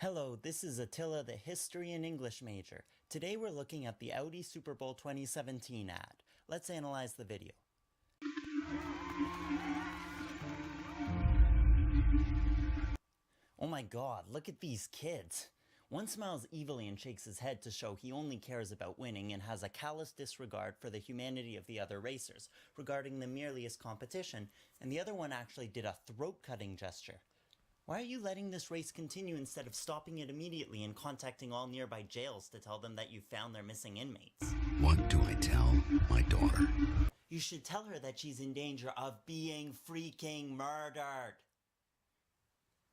Hello, this is Attila, the History and English major. Today we're looking at the Audi Super Bowl 2017 ad. Let's analyze the video. Oh my god, look at these kids. One smiles evilly and shakes his head to show he only cares about winning and has a callous disregard for the humanity of the other racers, regarding them merely as competition, and the other one actually did a throat-cutting gesture. Why are you letting this race continue instead of stopping it immediately and contacting all nearby jails to tell them that you found their missing inmates? What do I tell my daughter? You should tell her that she's in danger of being freaking murdered.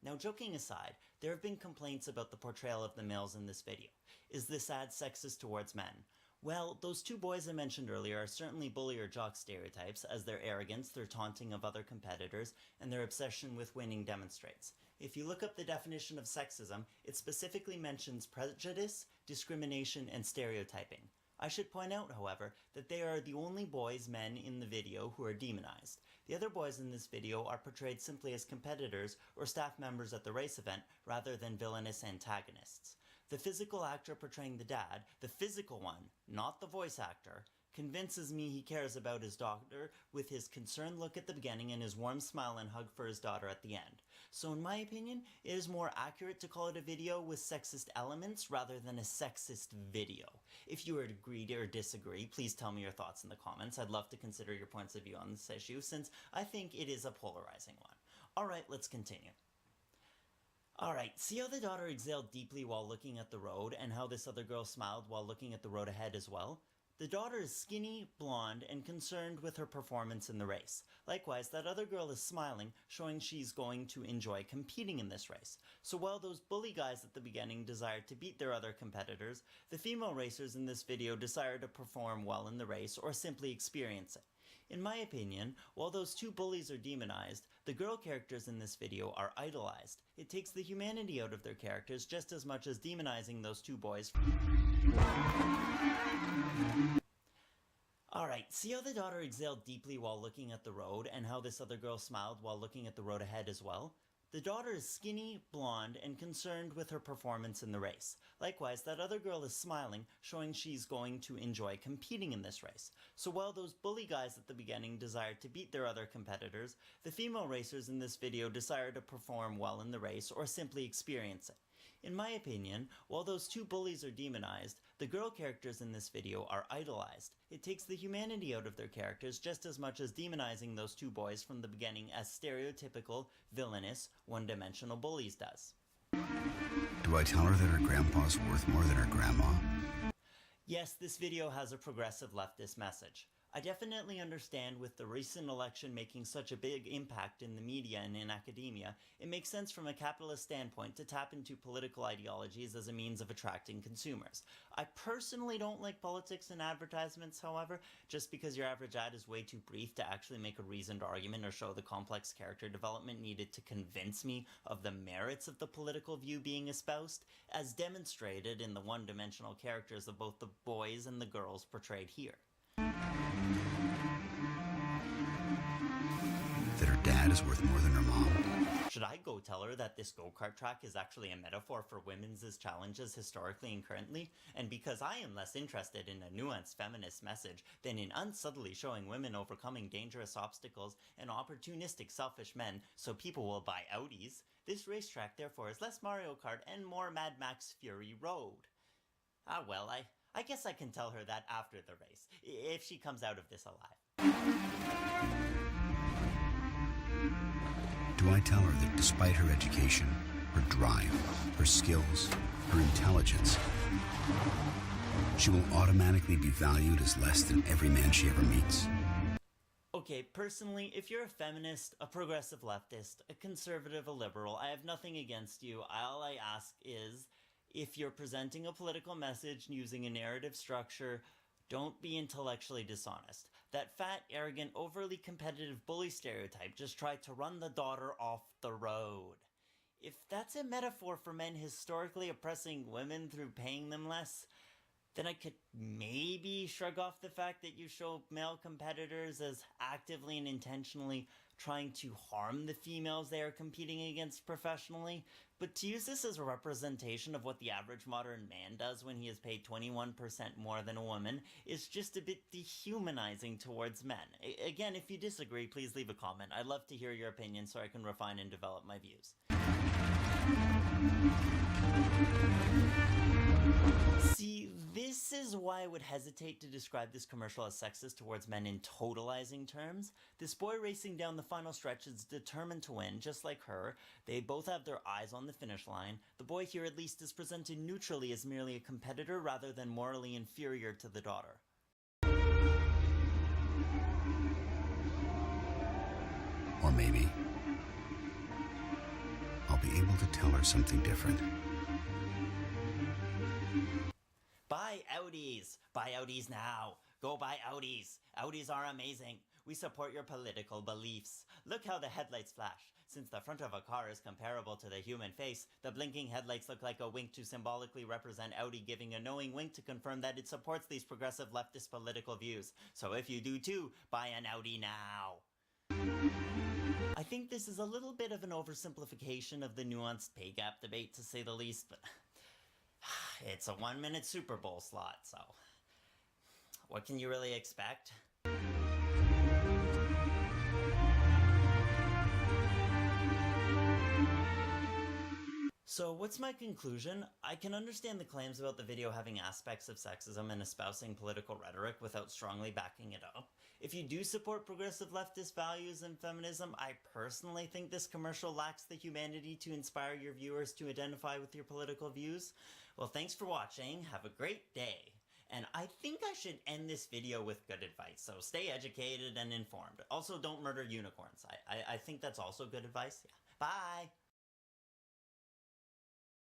Now, joking aside, there have been complaints about the portrayal of the males in this video. Is this ad sexist towards men? Well, those two boys I mentioned earlier are certainly bully or jock stereotypes, as their arrogance, their taunting of other competitors, and their obsession with winning demonstrates. If you look up the definition of sexism, it specifically mentions prejudice, discrimination, and stereotyping. I should point out, however, that they are the only men in the video who are demonized. The other boys in this video are portrayed simply as competitors or staff members at the race event, rather than villainous antagonists. The physical actor portraying the dad, the physical one, not the voice actor, convinces me he cares about his daughter with his concerned look at the beginning and his warm smile and hug for his daughter at the end. So in my opinion, it is more accurate to call it a video with sexist elements rather than a sexist video. If you agree or disagree, please tell me your thoughts in the comments. I'd love to consider your points of view on this issue, since I think it is a polarizing one. Alright, let's continue. Alright, see how the daughter exhaled deeply while looking at the road, and how this other girl smiled while looking at the road ahead as well? The daughter is skinny, blonde, and concerned with her performance in the race. Likewise, that other girl is smiling, showing she's going to enjoy competing in this race. So while those bully guys at the beginning desired to beat their other competitors, the female racers in this video desire to perform well in the race or simply experience it. In my opinion, while those two bullies are demonized, the girl characters in this video are idolized. It takes the humanity out of their characters just as much as demonizing those two boys. Alright, see how the daughter exhaled deeply while looking at the road, and how this other girl smiled while looking at the road ahead as well? The daughter is skinny, blonde, and concerned with her performance in the race. Likewise, that other girl is smiling, showing she's going to enjoy competing in this race. So while those bully guys at the beginning desired to beat their other competitors, the female racers in this video desire to perform well in the race or simply experience it. In my opinion, while those two bullies are demonized, the girl characters in this video are idolized. It takes the humanity out of their characters just as much as demonizing those two boys from the beginning as stereotypical, villainous, one-dimensional bullies does. Do I tell her that her grandpa's worth more than her grandma? Yes, this video has a progressive leftist message. I definitely understand with the recent election making such a big impact in the media and in academia, it makes sense from a capitalist standpoint to tap into political ideologies as a means of attracting consumers. I personally don't like politics in advertisements, however, just because your average ad is way too brief to actually make a reasoned argument or show the complex character development needed to convince me of the merits of the political view being espoused, as demonstrated in the one-dimensional characters of both the boys and the girls portrayed here. That her dad is worth more than her mom. Should I go tell her that this go-kart track is actually a metaphor for women's challenges historically and currently? And because I am less interested in a nuanced feminist message than in unsubtly showing women overcoming dangerous obstacles and opportunistic selfish men so people will buy Audis, this racetrack therefore is less Mario Kart and more Mad Max Fury Road. Ah well, I guess I can tell her that after the race, if she comes out of this alive. Do I tell her that despite her education, her drive, her skills, her intelligence, she will automatically be valued as less than every man she ever meets? Okay, personally, if you're a feminist, a progressive leftist, a conservative, a liberal, I have nothing against you. All I ask is, if you're presenting a political message using a narrative structure, don't be intellectually dishonest. That fat, arrogant, overly competitive bully stereotype just tried to run the daughter off the road. If that's a metaphor for men historically oppressing women through paying them less, then I could maybe shrug off the fact that you show male competitors as actively and intentionally trying to harm the females they are competing against professionally. But to use this as a representation of what the average modern man does when he is paid 21% more than a woman is just a bit dehumanizing towards men. Again, if you disagree, please leave a comment. I'd love to hear your opinion so I can refine and develop my views. See, this is why I would hesitate to describe this commercial as sexist towards men in totalizing terms. This boy racing down the final stretch is determined to win, just like her. They both have their eyes on the finish line. The boy here at least is presented neutrally as merely a competitor rather than morally inferior to the daughter. Or maybe I'll be able to tell her something different. Buy Audis! Buy Audis now! Go buy Audis! Audis are amazing! We support your political beliefs. Look how the headlights flash. Since the front of a car is comparable to the human face, the blinking headlights look like a wink to symbolically represent Audi giving a knowing wink to confirm that it supports these progressive leftist political views. So if you do too, buy an Audi now! I think this is a little bit of an oversimplification of the nuanced pay gap debate, to say the least, but it's a 1-minute Super Bowl slot, so what can you really expect? So what's my conclusion? I can understand the claims about the video having aspects of sexism and espousing political rhetoric without strongly backing it up. If you do support progressive leftist values and feminism, I personally think this commercial lacks the humanity to inspire your viewers to identify with your political views. Well, thanks for watching. Have a great day. And I think I should end this video with good advice, so stay educated and informed. Also, don't murder unicorns. I think that's also good advice. Yeah. Bye!